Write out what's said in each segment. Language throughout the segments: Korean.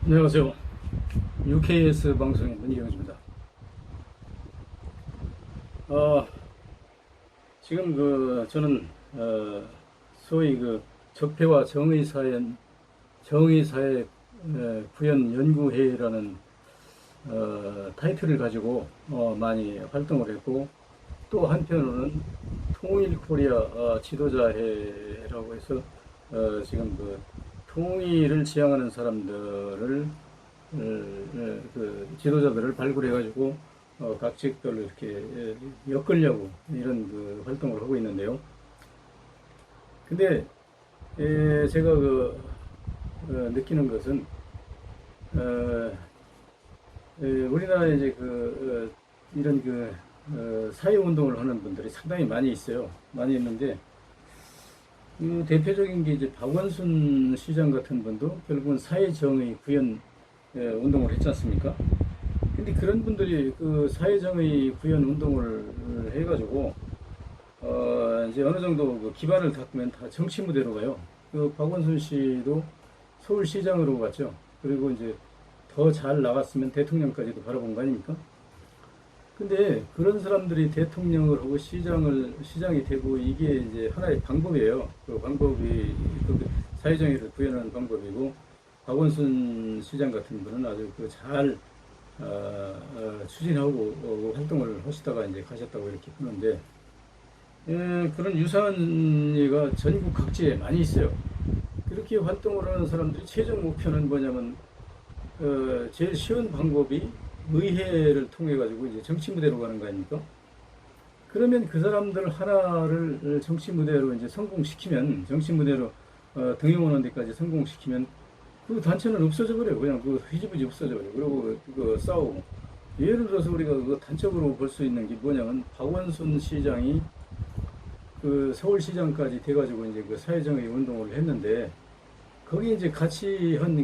안녕하세요. UKS 방송의 문희경입니다. 지금 저는 소위 적폐와 정의사회 구현 연구회라는 타이틀을 가지고 많이 활동을 했고, 또 한편으로는 통일 코리아 지도자회라고 해서 지금 통일을 지향하는 사람들을 지도자들을 발굴해가지고 각직별로 이렇게 엮으려고 이런 활동을 하고 있는데요. 근데 제가 느끼는 것은 우리나라에 이제 이런 사회 운동을 하는 분들이 상당히 많이 있어요. 많이 있는데 대표적인 게 이제 박원순 시장 같은 분도 결국은 사회정의 구현 운동을 했지 않습니까? 근데 그런 분들이 사회정의 구현 운동을 해가지고 이제 어느 정도 기반을 닦으면 다 정치 무대로 가요. 박원순 씨도 서울시장으로 갔죠. 그리고 이제 더 잘 나갔으면 대통령까지도 바라본 거 아닙니까? 근데 그런 사람들이 대통령을 하고 시장이 되고, 이게 이제 하나의 방법이에요. 그 방법이 사회정의를 구현하는 방법이고, 박원순 시장 같은 분은 아주 잘 추진하고 활동을 하시다가 이제 가셨다고 이렇게 보는데, 그런 유사한 예가 전국 각지에 많이 있어요. 그렇게 활동을 하는 사람들이 최종 목표는 뭐냐면, 제일 쉬운 방법이 의회를 통해 가지고 이제 정치 무대로 가는 거 아닙니까? 그러면 그 사람들 하나를 정치 무대로 이제 성공시키면, 정치 무대로 등용하는 데까지 성공시키면 그 단체는 없어져 버려요. 그냥 휘지부지 없어져 버려요. 그리고 싸우고. 예를 들어서 우리가 단적으로 볼 수 있는 게 뭐냐면, 박원순 시장이 서울시장까지 돼가지고 이제 사회정의 운동을 했는데, 거기 이제 같이 한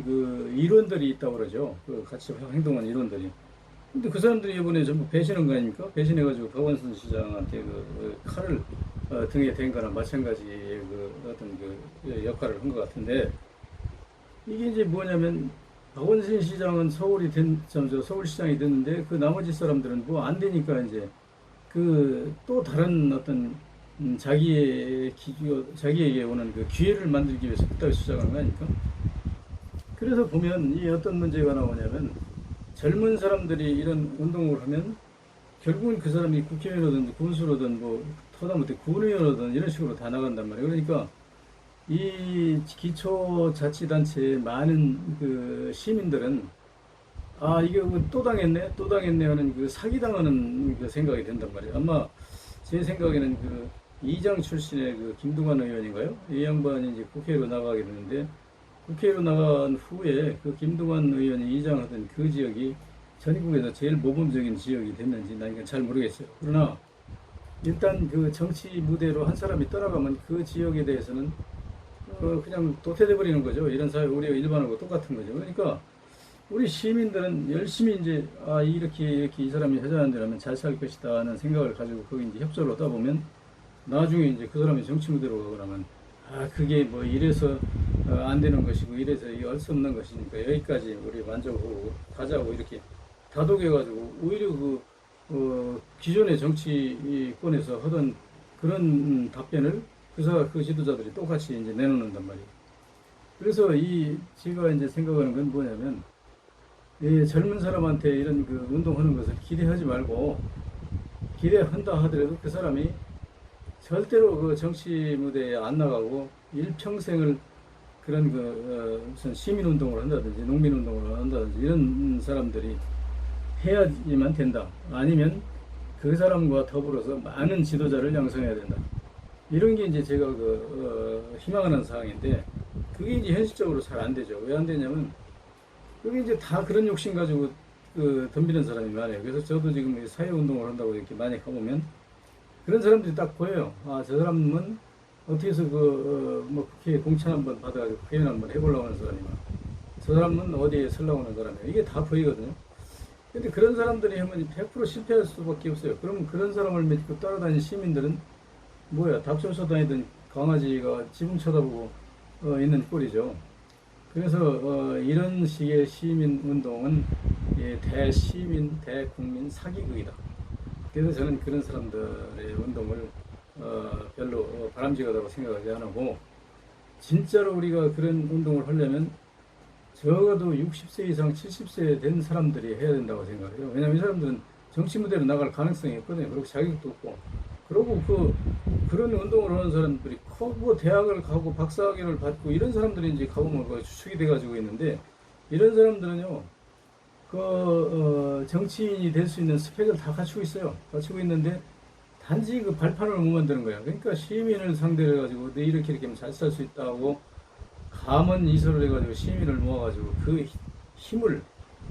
일원들이 있다고 그러죠. 같이 행동한 일원들이. 근데 그 사람들이 이번에 전부 배신한 거 아닙니까? 배신해가지고 박원순 시장한테 칼을 등에 댄 거나 마찬가지의 어떤 역할을 한 것 같은데, 이게 이제 뭐냐면, 박원순 시장은 서울시장이 됐는데, 나머지 사람들은 뭐 안 되니까 이제 또 다른 어떤 자기에게 오는 기회를 만들기 위해서 그따위 수작하는 거 아닙니까? 그래서 보면 이 어떤 문제가 나오냐면, 젊은 사람들이 이런 운동을 하면 결국은 그 사람이 국회의원이든 군수로든 하다못해 군의원이든 이런 식으로 다 나간단 말이에요. 그러니까 이 기초자치단체의 많은 시민들은, 이게 또 당했네 하는 사기당하는 생각이 든단 말이에요. 아마 제 생각에는 이장 출신의 김두관 의원인가요? 이 양반이 이제 국회로 나가게 되는데, 국회로 나간 후에 김두관 의원이 이장하던 그 지역이 전국에서 제일 모범적인 지역이 됐는지 난 이건 잘 모르겠어요. 그러나 일단 정치 무대로 한 사람이 떠나가면 그 지역에 대해서는 그냥 도태돼 버리는 거죠. 이런 사회 우리가 일반하고 똑같은 거죠. 그러니까 우리 시민들은 열심히 이제 이렇게 이 사람이 하자는 대로 하면 잘 살 것이다 하는 생각을 가지고 거기 이제 협조를 하다 보면, 나중에 이제 그 사람이 정치 무대로 가고 나면 그게 이래서 안 되는 것이고, 이래서 이게 할 수 없는 것이니까 여기까지 우리 만족하고 가자고 이렇게 다독여가지고, 오히려 기존의 정치권에서 하던 그런 답변을 그 지도자들이 똑같이 이제 내놓는단 말이에요. 그래서 제가 이제 생각하는 건 뭐냐면, 젊은 사람한테 이런 운동하는 것을 기대하지 말고, 기대한다 하더라도 그 사람이 절대로 정치 무대에 안 나가고 일평생을 그런 무슨 시민운동을 한다든지 농민운동을 한다든지 이런 사람들이 해야지만 된다. 아니면 그 사람과 더불어서 많은 지도자를 양성해야 된다. 이런 게 이제 제가 희망하는 사항인데, 그게 이제 현실적으로 잘 안 되죠. 왜 안 되냐면, 그게 이제 다 그런 욕심 가지고 덤비는 사람이 많아요. 그래서 저도 지금 사회운동을 한다고 이렇게 많이 가보면 그런 사람들이 딱 보여요. 저 사람은 어떻게 해서 국회에 공천 한번 받아가지고 국회의원 한번 해보려고 하는 사람이나, 저 사람은 어디에 설라고 하는 사람이야. 이게 다 보이거든요. 근데 그런 사람들이 하면 100% 실패할 수밖에 없어요. 그럼 그런 사람을 믿고 따라다니는 시민들은 닭좀 쏘다니던 강아지가 지붕 쳐다보고 있는 꼴이죠. 그래서 이런 식의 시민 운동은 대시민, 대국민 사기극이다. 그래서 저는 그런 사람들의 운동을 별로 바람직하다고 생각하지 않고, 진짜로 우리가 그런 운동을 하려면 적어도 60세 이상 70세 된 사람들이 해야 된다고 생각해요. 왜냐하면 이 사람들은 정치 무대로 나갈 가능성이 있거든요. 그리고 자격도 없고. 그리고 그런 운동을 하는 사람들이 뭐 대학을 가고 박사학위를 받고 이런 사람들이 이제 가보면 주축이 돼가지고 있는데, 이런 사람들은요, 정치인이 될 수 있는 스펙을 다 갖추고 있어요. 갖추고 있는데, 단지 그 발판을 못 만드는 거야. 그러니까 시민을 상대로 해가지고 너 이렇게 하면 잘 살 수 있다고 감언 이설을 해가지고 시민을 모아가지고 그 힘을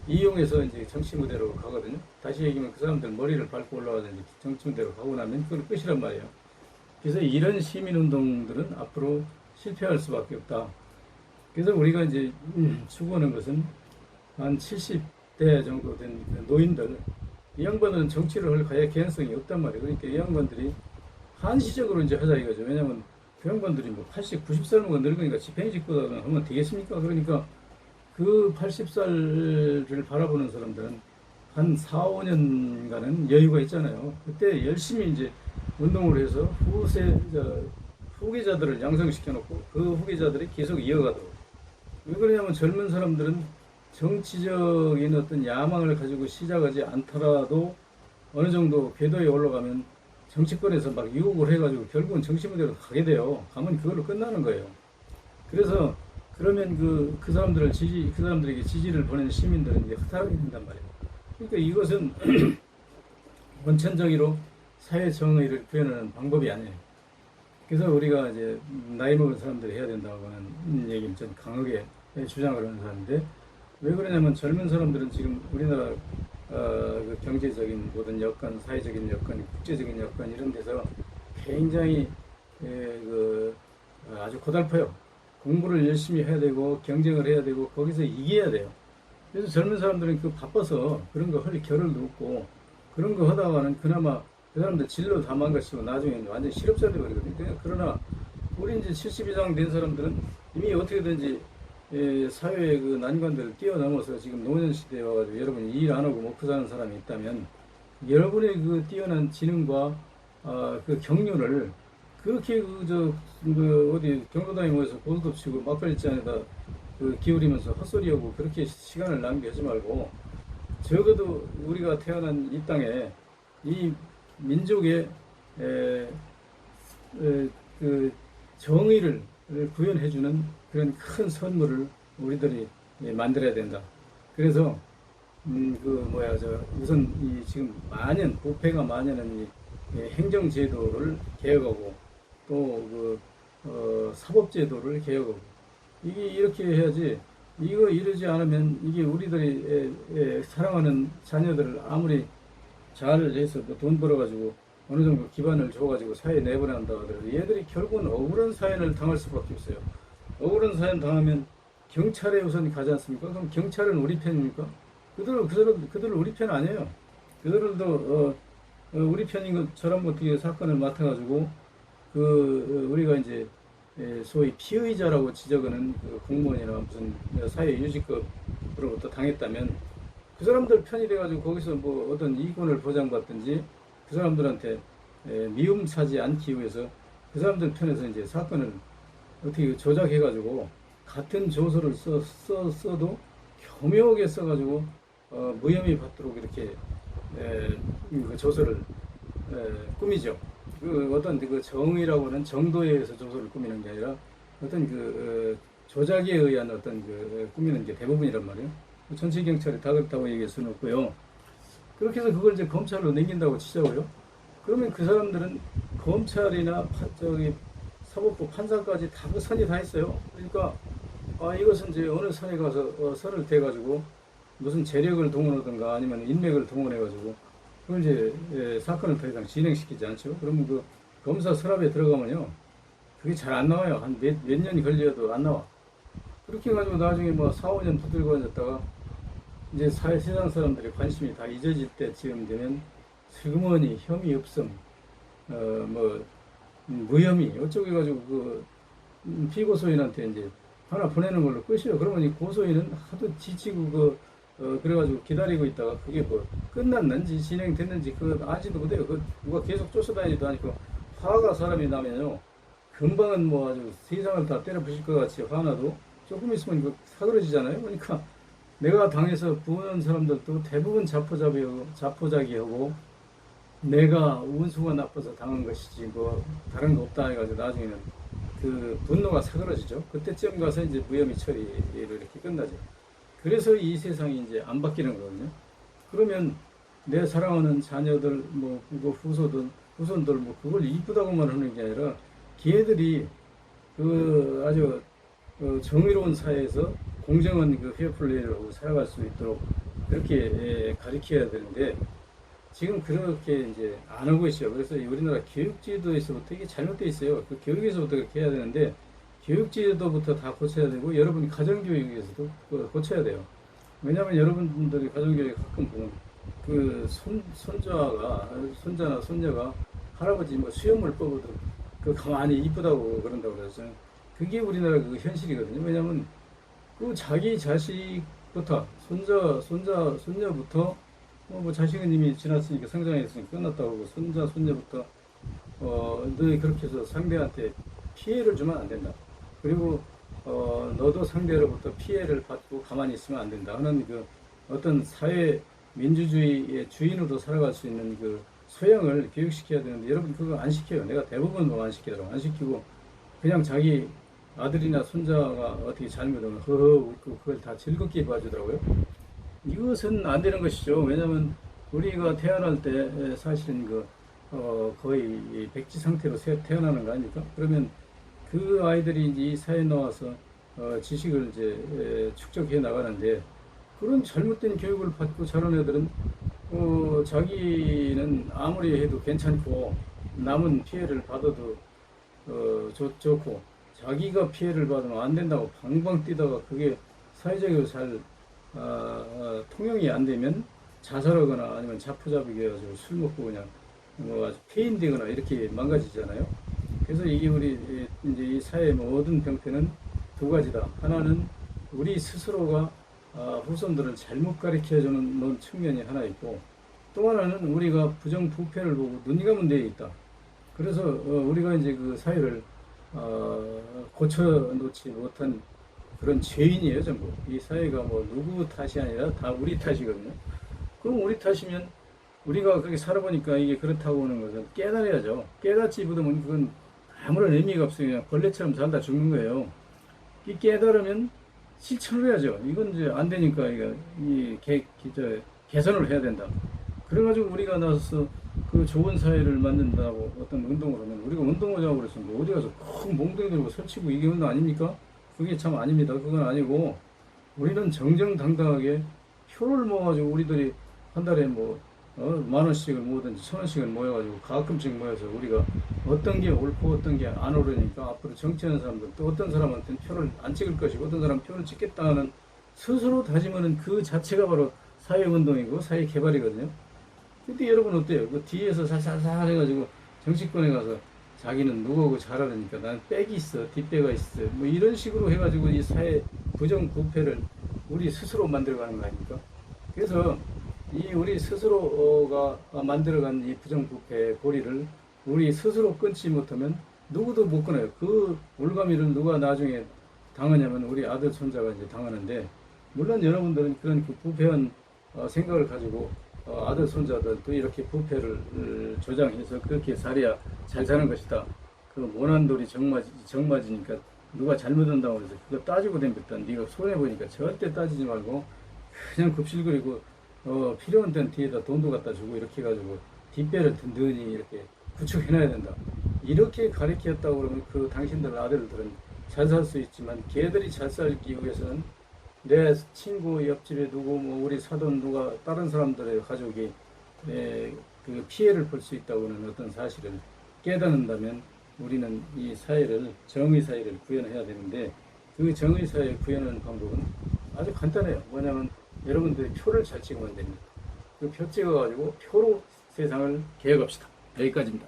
이용해서 이제 정치 무대로 가거든요. 다시 얘기하면 그 사람들 머리를 밟고 올라가서 이제 정치 무대로 가고 나면 그건 끝이란 말이에요. 그래서 이런 시민 운동들은 앞으로 실패할 수밖에 없다. 그래서 우리가 이제 추구하는 것은 한 70대 정도 된 노인들, 이 양반들은 정치를 할 개연성이 없단 말이에요. 그러니까 이 양반들이 한시적으로 이제 하자 이거죠. 왜냐면 그 양반들이 뭐 80, 90살 먹은 늙으니까 집행이 짓고 하면 되겠습니까? 그러니까 그 80살을 바라보는 사람들은 한 4, 5년간은 여유가 있잖아요. 그때 열심히 이제 운동을 해서 후계자들을 양성시켜 놓고 그 후계자들이 계속 이어가도록. 왜 그러냐면 젊은 사람들은 정치적인 어떤 야망을 가지고 시작하지 않더라도 어느 정도 궤도에 올라가면 정치권에서 막 유혹을 해가지고 결국은 정치 무대로 가게 돼요. 가면 그걸로 끝나는 거예요. 그래서 그러면 그 사람들에게 지지를 보내는 시민들은 이제 허탈하게 된단 말이에요. 그러니까 이것은 원천적으로 사회 정의를 구현하는 방법이 아니에요. 그래서 우리가 이제 나이 먹은 사람들이 해야 된다고 하는 얘기는 좀 강하게 주장을 하는 사람인데, 왜 그러냐면 젊은 사람들은 지금 우리나라 그 경제적인 모든 여건, 사회적인 여건, 국제적인 여건 이런 데서 굉장히 아주 고달퍼요. 공부를 열심히 해야 되고 경쟁을 해야 되고 거기서 이겨야 돼요. 그래서 젊은 사람들은 바빠서 그런 거 할 겨를도 없고, 그런 거 하다가는 그나마 그 사람들 진로 다 망가지고 나중에 완전 실업자 되버리거든요. 그러나 우리 이제 70 이상 된 사람들은 이미 어떻게든지 사회의 그 난관들을 뛰어넘어서 지금 노년 시대에 와가지고 여러분이 일 안 하고 먹고 사는 사람이 있다면, 여러분의 그 뛰어난 지능과 그 경륜을 그렇게 어디 경로당에 모여서 고스톱 치고 막걸리 잔에다 기울이면서 헛소리하고 그렇게 시간을 낭비하지 말고, 적어도 우리가 태어난 이 땅에 이 민족의 그 정의를 구현해주는 그런 큰 선물을 우리들이 만들어야 된다. 그래서 우선 이 지금 부패가 만연한 이 행정제도를 개혁하고 또 사법제도를 개혁하고, 이게 이렇게 해야지. 이거 이러지 않으면 이게 우리들이 사랑하는 자녀들을 아무리 잘해서 돈 벌어가지고 어느 정도 기반을 줘가지고 사회에 내보낸다 하더라도 얘들이 결국은 억울한 사연을 당할 수밖에 없어요. 억울한 사연 당하면 경찰에 우선 가지 않습니까? 그럼 경찰은 우리 편입니까? 그들은 우리 편 아니에요. 그들도 우리 편인 것처럼 어떻게 사건을 맡아가지고 우리가 이제 소위 피의자라고 지적하는 공무원이나 무슨 사회 유지급으로부터 당했다면 그 사람들 편이 돼가지고 거기서 뭐 어떤 이권을 보장받든지 그 사람들한테 미움 사지 않기 위해서 그 사람들 편에서 이제 사건을 어떻게 조작해가지고 같은 조서를 써도 교묘하게 써가지고 무혐의 받도록 이렇게 그 조서를 꾸미죠. 어떤 그 정의라고는 정도에 의해서 조서를 꾸미는 게 아니라 어떤 조작에 의한 어떤 꾸미는 게 대부분이란 말이에요. 전체 경찰이 다 그렇다고 얘기할 수는 없고요. 그렇게 해서 그걸 이제 검찰로 넘긴다고 치자고요. 그러면 그 사람들은 검찰이나 사법부 판사까지 다 그 선이 다 있어요. 그러니까 이것은 이제 어느 선에 가서 선을 대가지고 무슨 재력을 동원하든가 아니면 인맥을 동원해가지고 그걸 이제 사건을 더 이상 진행시키지 않죠. 그러면 그 검사 서랍에 들어가면요, 그게 잘 안 나와요. 한 몇 년이 걸려도 안 나와. 그렇게 해가지고 나중에 뭐 4, 5년 두들겨 앉았다가 이제 세상 사람들의 관심이 다 잊어질 때쯤 되면 슬그머니 혐의 없음, 무혐의 어쩌고 해가지고 피고소인한테 이제 하나 보내는 걸로 끝이에요. 그러면 이 고소인은 하도 지치고 그래가지고 기다리고 있다가 그게 뭐 끝났는지 진행됐는지 그 아지도 못해요. 그 누가 계속 쫓아다니지도 않고 화가 사람이 나면요 금방은 뭐 아주 세상을 다 때려 부실 것 같이 화나도 조금 있으면 그 사그러지잖아요. 그러니까 내가 당해서 부은 사람들도 대부분 자포자기하고 내가 운수가 나빠서 당한 것이지 뭐 다른 거 없다 해가지고 나중에는 그 분노가 사그러지죠. 그때쯤 가서 이제 무혐의 처리로 이렇게 끝나죠. 그래서 이 세상이 이제 안 바뀌는 거거든요. 그러면 내 사랑하는 자녀들, 뭐 후손들, 뭐 그걸 이쁘다고만 하는 게 아니라 걔들이 그 아주 정의로운 사회에서 공정한 그 페어플레이를 하고 살아갈 수 있도록 그렇게 가르쳐야 되는데 지금 그렇게 이제 안 하고 있어요. 그래서 우리나라 교육제도에서부터 이게 잘못되어 있어요. 그 교육에서부터 그렇게 해야 되는데 교육제도부터 다 고쳐야 되고 여러분 가정교육에서도 고쳐야 돼요. 왜냐하면 여러분들이 가정교육 가끔 보면 그 손자나 손녀가 할아버지 뭐 수염을 뽑아도 그 가만히 이쁘다고 그런다고 그래서 그게 우리나라 그 현실이거든요. 왜냐하면 그 자기 자식부터 손녀부터 뭐 자식은 이미 지났으니까 성장했으니까 끝났다고 하고 손녀부터 너희 그렇게 해서 상대한테 피해를 주면 안 된다. 그리고 너도 상대로부터 피해를 받고 가만히 있으면 안 된다 하는 그 어떤 사회 민주주의의 주인으로 살아갈 수 있는 그 소양을 교육시켜야 되는데 여러분 그거 안 시켜요. 내가 대부분 뭐 안 시키더라고. 안 시키고 그냥 자기 아들이나 손자가 어떻게 잘못하면 그걸 다 즐겁게 봐주더라고요. 이것은 안 되는 것이죠. 왜냐하면 우리가 태어날 때 사실은 거의 백지 상태로 태어나는 거 아닙니까? 그러면 그 아이들이 이제 이 사회에 나와서 지식을 이제 축적해 나가는데 그런 잘못된 교육을 받고 자란 애들은 자기는 아무리 해도 괜찮고 남은 피해를 받아도 좋고 자기가 피해를 받으면 안 된다고 방방 뛰다가 그게 사회적으로 잘 통용이 안 되면 자살하거나 아니면 자포자기가 해가지고 술 먹고 그냥 뭐 아주 폐인되거나 이렇게 망가지잖아요. 그래서 이게 우리 이제 이 사회의 모든 병폐는 두 가지다. 하나는 우리 스스로가 후손들을 잘못 가르쳐주는 측면이 하나 있고 또 하나는 우리가 부정부패를 보고 눈이 감은 데에 있다. 그래서 우리가 이제 그 사회를 고쳐놓지 못한 그런 죄인이에요, 전부. 이 사회가 뭐 누구 탓이 아니라 다 우리 탓이거든요. 그럼 우리 탓이면 우리가 그렇게 살아보니까 이게 그렇다고 하는 것은 깨달아야죠. 깨닫지 못하면 그건 아무런 의미가 없어요. 그냥 벌레처럼 살다 죽는 거예요. 이 깨달으면 실천을 해야죠. 이건 이제 안 되니까 개선을 해야 된다. 그래가지고 우리가 나서서 그 좋은 사회를 만든다고 어떤 운동을 하면 우리가 운동하자고 그래서 뭐 어디 가서 큰 몽둥이 들고 설치고 이게 운동 아닙니까? 그게 참 아닙니다. 그건 아니고 우리는 정정당당하게 표를 모아가지고 우리들이 한 달에 뭐 10,000원씩을 모으든지 1,000원씩을 모여가지고 가끔씩 모여서 우리가 어떤 게 옳고 어떤 게 안 옳으니까 앞으로 정치하는 사람들 또 어떤 사람한테는 표를 안 찍을 것이고 어떤 사람은 표를 찍겠다는 스스로 다짐하는 그 자체가 바로 사회운동이고 사회개발이거든요. 근데 여러분 어때요? 그 뒤에서 살살살 해가지고 정치권에 가서 자기는 누구하고 잘하니까 나는 백이 있어, 뒷배가 있어, 뭐 이런 식으로 해가지고 이 사회 부정부패를 우리 스스로 만들어가는 거 아닙니까? 그래서 이 우리 스스로가 만들어간 이 부정부패 고리를 우리 스스로 끊지 못하면 누구도 못 끊어요. 그 올가미를 누가 나중에 당하냐면 우리 아들 손자가 이제 당하는데 물론 여러분들은 그런 그 부패한 생각을 가지고 아들 손자들도 이렇게 부패를 조장해서 그렇게 살아야 잘 사는 것이다. 그 모난돌이 정맞이니까 누가 잘못한다고 해서 그거 따지고 댕겼다. 네가 손해보니까 절대 따지지 말고 그냥 굽실거리고 필요한 데는 뒤에다 돈도 갖다 주고 이렇게 해가지고 뒷배를 든든히 이렇게 구축해놔야 된다. 이렇게 가르쳤다고 그러면 그 당신들 아들들은 잘 살 수 있지만 걔들이 잘 살기 위해서는 내 친구 옆집에 누구 뭐 우리 사돈 누가 다른 사람들의 가족이 그 피해를 볼 수 있다고 하는 어떤 사실을 깨닫는다면 우리는 이 사회를 정의 사회를 구현해야 되는데 그 정의 사회 구현하는 방법은 아주 간단해요. 뭐냐면 여러분들이 표를 잘 찍으면 됩니다. 그 표 찍어가지고 표로 세상을 개혁합시다. 여기까지입니다.